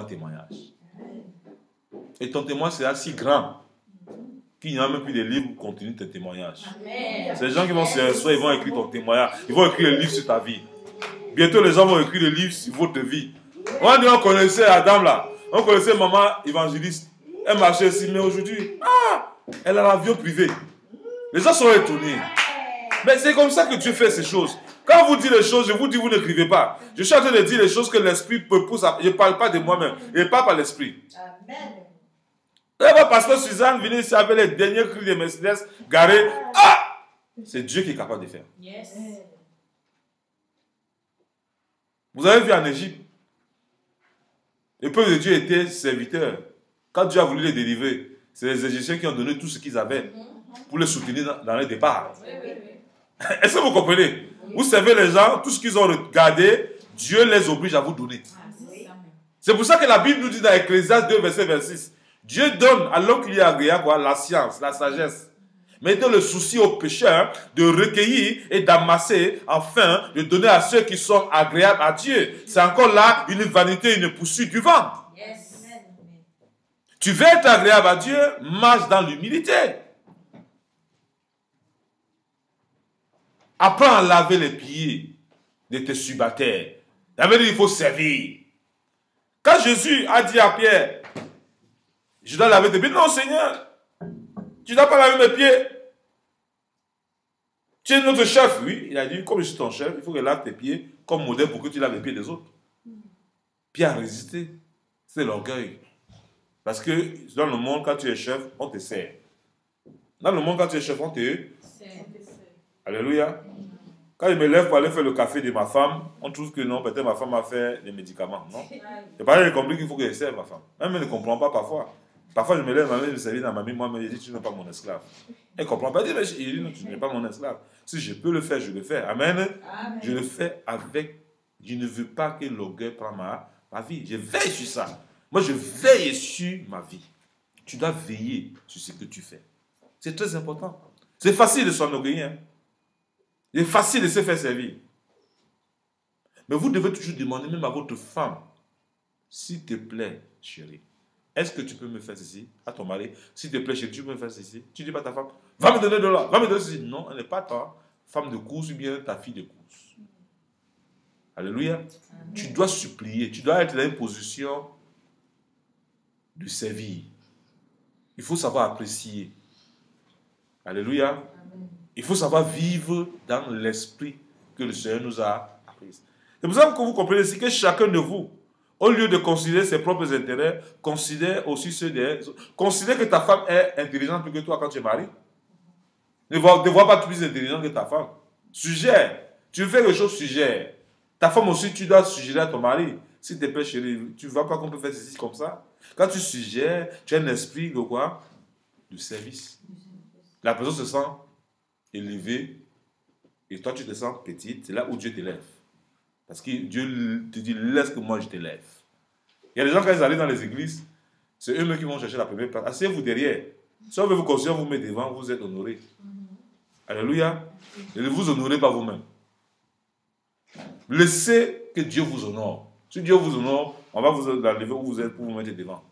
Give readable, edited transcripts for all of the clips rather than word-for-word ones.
un témoignage. Et ton témoignage sera si grand qu'il n'y a même plus de livres pour continuer tes témoignages. C'est les gens qui vont se rasseoir, ils vont écrire ton témoignage. Ils vont écrire le livre sur ta vie. Bientôt, les gens vont écrire le livre sur votre vie. On connaissait Adam là. On connaissait maman évangéliste. Elle marchait ici, mais aujourd'hui, elle a l'avion privé. Les gens sont étonnés. Mais c'est comme ça que Dieu fait ces choses. Quand vous dites les choses, je vous dis, vous n'écrivez pas. Je suis en train de dire les choses que l'esprit peut pousser. Je ne parle pas de moi-même. Je parle par l'esprit. Amen. Là, votre pasteur Suzanne venait ici avec les derniers cris de Mercedes garés. C'est Dieu qui est capable de faire. Yes. Vous avez vu en Égypte, le peuple de Dieu était serviteur. Quand Dieu a voulu les délivrer, c'est les Égyptiens qui ont donné tout ce qu'ils avaient pour les soutenir dans le départ. Est-ce que vous comprenez? Vous servez les gens, tout ce qu'ils ont regardé, Dieu les oblige à vous donner. C'est pour ça que la Bible nous dit dans Ecclésiaste 2, verset 26, Dieu donne à l'homme qui lui est agréable la science, la sagesse. Mais il donne le souci aux pécheurs de recueillir et d'amasser afin de donner à ceux qui sont agréables à Dieu. C'est encore là une vanité, une poursuite du vent. Yes. Tu veux être agréable à Dieu, marche dans l'humilité. Apprends à laver les pieds de tes subalternes. Ça veut dire qu'il faut servir. Quand Jésus a dit à Pierre, je dois laver tes pieds. Non, Seigneur, tu ne dois pas laver mes pieds. Tu es notre chef. Oui, il a dit, comme je suis ton chef, il faut que je lave tes pieds comme modèle pour que tu laves les pieds des autres. Pierre a résisté. C'est l'orgueil. Parce que dans le monde, quand tu es chef, on te sert. Dans le monde, quand tu es chef, on te sert. Alléluia. Quand je me lève pour aller faire le café de ma femme, on trouve que non, peut-être ma femme a fait des médicaments. Non. C'est pas j'ai compris qu'il faut que je serve ma femme. Même elle ne comprend pas parfois. Parfois, je me lève, ma mère me servir dans ma vie, moi, je dis, tu n'es pas mon esclave. Elle ne comprend pas. Elle dit, non, tu n'es pas mon esclave. Si je peux le faire, je le fais. Amen. Amen. Je le fais avec. Je ne veux pas que l'orgueil prenne ma vie. Je veille sur ça. Moi, je veille sur ma vie. Tu dois veiller sur ce que tu fais. C'est très important. C'est facile de s'enorgueillir. Hein? C'est facile de se faire servir. Mais vous devez toujours demander même à votre femme, s'il te plaît, chérie, est-ce que tu peux me faire ceci à ton mari? S'il te plaît, chérie, tu peux me faire ceci? Tu dis pas à ta femme, va me donner de là, va me donner ceci. Non, elle n'est pas ta femme de course ou bien ta fille de course. Alléluia. Amen. Tu dois supplier, tu dois être dans une position de servir. Il faut savoir apprécier. Alléluia. Amen. Il faut savoir vivre dans l'esprit que le Seigneur nous a appris. C'est pour ça que vous comprenez ici que chacun de vous, au lieu de considérer ses propres intérêts, considère aussi ceux des autres. Considère que ta femme est intelligente plus que toi quand tu es marié. Ne vois pas plus intelligent que ta femme. Suggère. Tu fais quelque chose, suggère. Ta femme aussi, tu dois suggérer à ton mari. S'il te plaît, chérie, tu ne vois pas qu'on peut faire ceci comme ça. Quand tu suggères, tu as un esprit de quoi? De service. La personne se sent élevée et toi, tu te sens petite. C'est là où Dieu t'élève. Parce que Dieu te dit, laisse que moi je t'élève. Il y a des gens, quand ils arrivent dans les églises, c'est eux-mêmes qui vont chercher la première place. Asseyez-vous derrière. Si on veut vous considérer, vous met devant, vous êtes honoré. Alléluia. Ne vous honorez pas vous-même. Laissez que Dieu vous honore. Si Dieu vous honore, on va vous enlever où vous êtes pour vous mettre devant.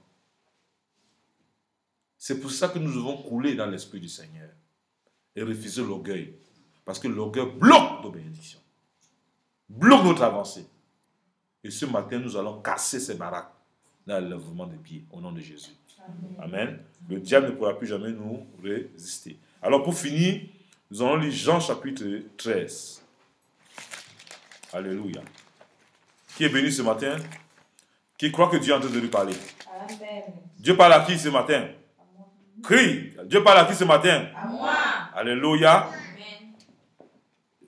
C'est pour ça que nous devons couler dans l'esprit du Seigneur et refuser l'orgueil. Parce que l'orgueil bloque nos bénédictions. Bloque notre avancée. Et ce matin, nous allons casser ces baraques dans le lèvement des pieds, au nom de Jésus. Amen. Amen. Le diable ne pourra plus jamais nous résister. Alors pour finir, nous allons lire Jean chapitre 13. Alléluia. Qui est béni ce matin? Qui croit que Dieu est en train de lui parler? Amen. Dieu parle à qui ce matin? Crie. Dieu parle à qui ce matin? À moi. Alléluia. Amen.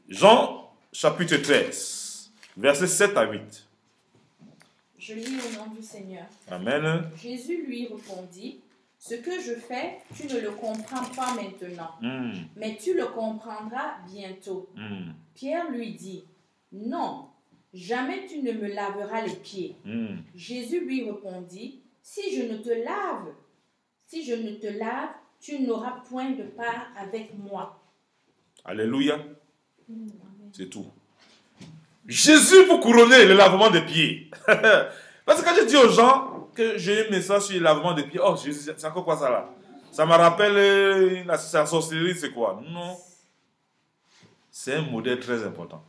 Jean chapitre 13, versets 7 à 8. Je lis au nom du Seigneur. Amen. Jésus lui répondit, ce que je fais, tu ne le comprends pas maintenant, mais tu le comprendras bientôt. Pierre lui dit, non, jamais tu ne me laveras les pieds. Jésus lui répondit, si je ne te lave, tu n'auras point de part avec moi. Alléluia. C'est tout. Jésus pour couronner le lavement des pieds. Parce que quand je dis aux gens que j'ai un message sur le lavement des pieds, oh, c'est encore quoi ça là? Ça me rappelle la sorcellerie, c'est quoi? Non. C'est un modèle très important.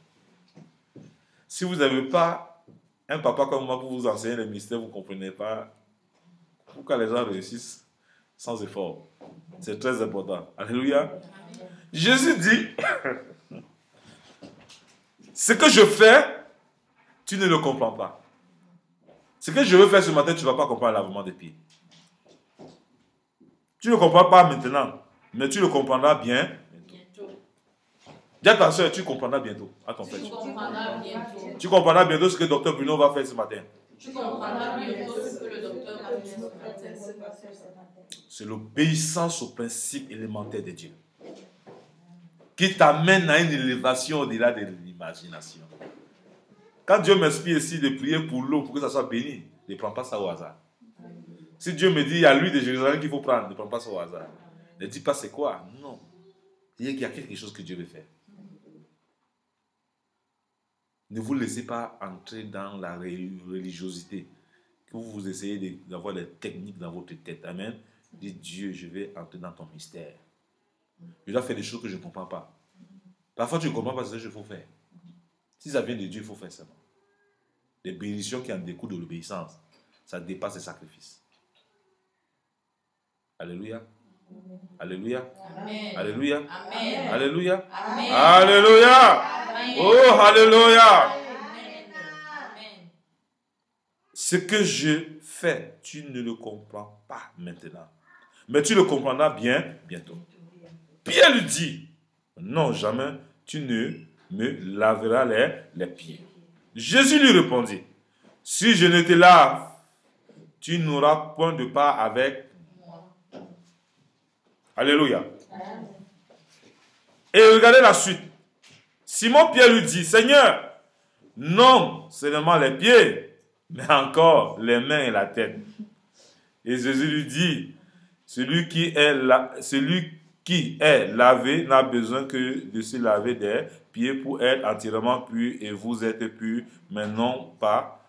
Si vous n'avez pas un papa comme moi pour vous enseigner les mystères, vous ne comprenez pas pourquoi les gens réussissent sans effort. C'est très important. Alléluia. Jésus dit, ce que je fais, tu ne le comprends pas. Ce que je veux faire ce matin, tu ne vas pas comprendre le lavement des pieds. Tu ne le comprends pas maintenant, mais tu le comprendras bien bientôt. Dis à ta soeur, tu comprendras bientôt. À ton frère. Tu comprendras bientôt ce que le docteur Bruno va faire ce matin. Tu comprendras bientôt ce que le docteur va faire ce matin. C'est l'obéissance au principe élémentaire de Dieu qui t'amène à une élévation au-delà de l'imagination. Quand Dieu m'inspire ici de prier pour l'eau, pour que ça soit béni, ne prends pas ça au hasard. Si Dieu me dit, il y a l'huile de Jérusalem qu'il faut prendre, ne prends pas ça au hasard. Ne dis pas c'est quoi. Non. Il y a quelque chose que Dieu veut faire. Ne vous laissez pas entrer dans la religiosité. Que vous essayez d'avoir des techniques dans votre tête. Amen. Dites, Dieu, je vais entrer dans ton mystère. Je dois faire des choses que je ne comprends pas. Parfois, tu ne comprends pas ce que je faut faire. Si ça vient de Dieu, il faut faire ça. Les bénédictions qui en découlent de l'obéissance, ça dépasse les sacrifices. Alléluia. Alléluia. Amen. Alléluia. Amen. Alléluia. Amen. Alléluia. Amen. Oh, alléluia. Amen. Ce que je fais, tu ne le comprends pas maintenant. Mais tu le comprendras bien bientôt. Pierre lui dit, non, jamais tu ne me laveras les pieds. Jésus lui répondit, si je ne te lave, tu n'auras point de part avec moi. Alléluia. Et regardez la suite. Simon-Pierre lui dit, Seigneur, non seulement les pieds, mais encore les mains et la tête. Et Jésus lui dit, celui qui est lavé n'a besoin que de se laver des pieds pour être entièrement pur, et vous êtes purs, mais non pas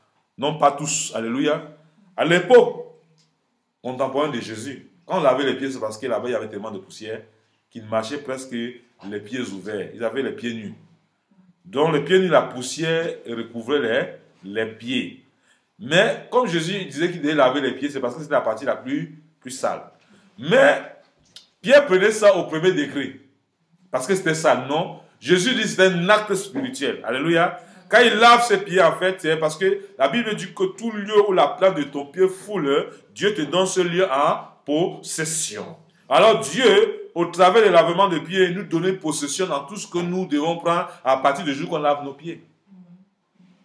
tous. Alléluia. À l'époque contemporaine de Jésus, quand on lavait les pieds, c'est parce que là-bas il y avait tellement de poussière qu'ils marchaient presque les pieds ouverts. Ils avaient les pieds nus. Donc les pieds nus, la poussière recouvrait les pieds. Mais comme Jésus disait qu'il devait laver les pieds, c'est parce que c'était la partie la plus sale. Mais Pierre prenait ça au premier degré. Parce que c'était ça, non. Jésus dit que c'était un acte spirituel. Alléluia. Quand il lave ses pieds, en fait, c'est parce que la Bible dit que tout lieu où la plante de ton pied foule, Dieu te donne ce lieu en possession. Alors Dieu, au travers du lavement de pieds, nous donne possession dans tout ce que nous devons prendre à partir du jour qu'on lave nos pieds.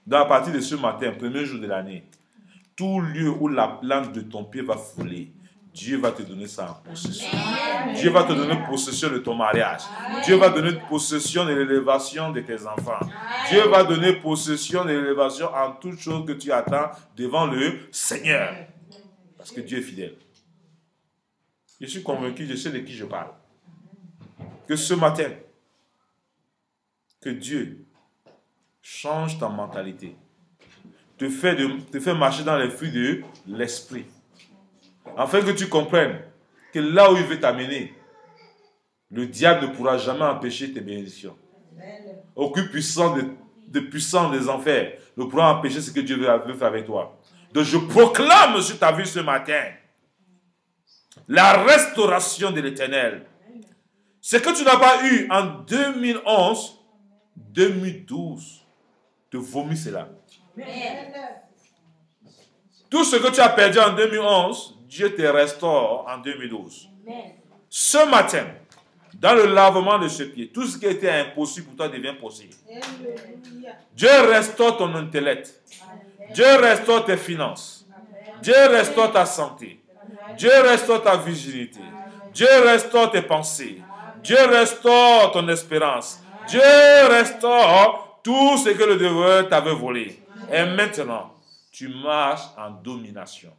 Donc à partir de ce matin, premier jour de l'année, tout lieu où la plante de ton pied va fouler, Dieu va te donner ça en possession. Dieu va te donner possession de ton mariage. Dieu va donner possession de l'élévation de tes enfants. Dieu va donner possession de l'élévation en toute chose que tu attends devant le Seigneur. Parce que Dieu est fidèle. Je suis convaincu, je sais de qui je parle. Que ce matin, que Dieu change ta mentalité. Te fait marcher dans les fruits de l'esprit. Afin que tu comprennes que là où il veut t'amener, le diable ne pourra jamais empêcher tes bénédictions. Aucune puissance des enfers ne pourra empêcher ce que Dieu veut faire avec toi. Donc je proclame sur ta vie ce matin la restauration de l'Éternel. Ce que tu n'as pas eu en 2011, 2012, te vomis cela. Tout ce que tu as perdu en 2011, Dieu te restaure en 2012. Ce matin, dans le lavement de ce pied, tout ce qui était impossible pour toi devient possible. Dieu restaure ton intellect. Dieu restaure tes finances. Dieu restaure ta santé. Dieu restaure ta virginité. Dieu restaure tes pensées. Dieu restaure ton espérance. Dieu restaure tout ce que le dévoreur t'avait volé. Et maintenant, tu marches en domination,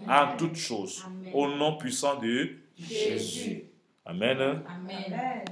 en toutes choses, au nom puissant de Jésus. Amen. Amen.